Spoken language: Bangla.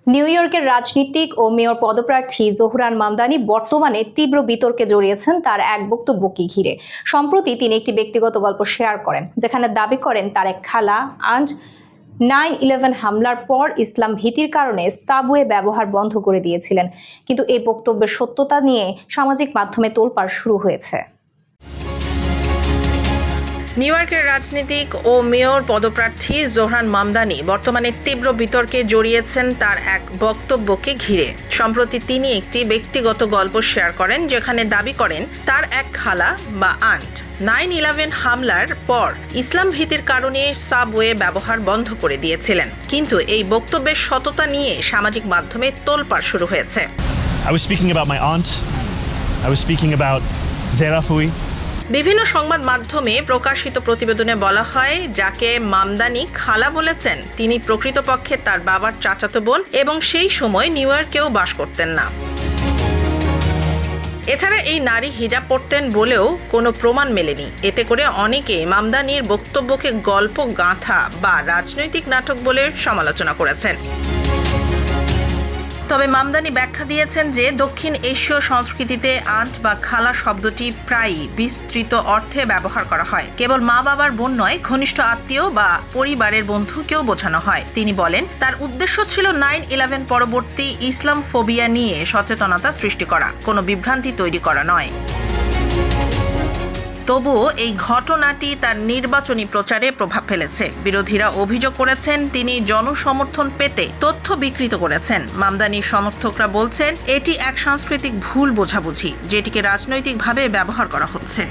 নিউ ইয়র্কের রাজনীতিক ও মেয়র পদপ্রার্থী জোহরান মামদানি বর্তমানে তীব্র বিতর্কে জড়িয়েছেন তার এক বক্তব্যকে ঘিরে। সম্প্রতি তিনি একটি ব্যক্তিগত গল্প শেয়ার করেন, যেখানে দাবি করেন তার এক খালা আন্ট 9/11 হামলার পর ইসলাম ভীতির কারণে সাবওয়ে ব্যবহার বন্ধ করে দিয়েছিলেন। কিন্তু এই বক্তব্যের সত্যতা নিয়ে সামাজিক মাধ্যমে তোলপাড় শুরু হয়েছে। নিউ ইয়র্কের রাজনীতিক ও মেয়র পদপ্রার্থী জোহরান মামদানি বর্তমানে তীব্র বিতর্কে জড়িয়েছেন তার এক বক্তব্যকে ঘিরে। সম্প্রতি তিনি একটি ব্যক্তিগত গল্প শেয়ার করেন, যেখানে দাবি করেন তার এক খালা বা আন্ট 9/11 হামলার পর ইসলাম ভীতির কারণে সাবওয়ে ব্যবহার বন্ধ করে দিয়েছিলেন। কিন্তু এই বক্তব্যের সততা নিয়ে সামাজিক মাধ্যমে তোলপাড় শুরু হয়েছে। I was speaking about my aunt. I was speaking about Zerafui. বিভিন্ন সংবাদ মাধ্যমে প্রকাশিত প্রতিবেদনে বলা হয়, যাকে মামদানি খালা বলেছেন তিনি প্রকৃতপক্ষে তার বাবার চাচাতো বোন এবং সেই সময় নিউ ইয়র্কেও বাস করতেন না। এছাড়া এই নারী হিজাব পরতেন বলেও কোনো প্রমাণ মেলেনি। এতে করে অনেকে মামদানির বক্তব্যকে গল্প গাঁথা বা রাজনৈতিক নাটক বলে সমালোচনা করেছেন। তবে মামদানি ব্যাখ্যা দিয়েছেন যে দক্ষিণ এশীয় সংস্কৃতিতে আন্ট বা খালা শব্দটি প্রায়ই বিস্তৃত অর্থে ব্যবহার করা হয়। কেবল মা বাবার বোন নয়, ঘনিষ্ঠ আত্মীয় বা পরিবারের বন্ধুকেও বোঝানো হয়। তিনি বলেন তার উদ্দেশ্য ছিল 9/11 পরবর্তী ইসলাম ফোবিয়া নিয়ে সচেতনতা সৃষ্টি করা, কোনো বিভ্রান্তি তৈরি করা নয়। তবুও এই ঘটনাটি তার নির্বাচনী প্রচারে প্রভাব ফেলেছে। বিরোধীরা অভিযোগ করেছেন তিনি জনসমর্থন পেতে তথ্য বিকৃত করেছেন। মামদানির সমর্থকরা বলছেন এটি এক সাংস্কৃতিক ভুল বোঝাবুঝি, যেটিকে রাজনৈতিকভাবে ব্যবহার করা হচ্ছে।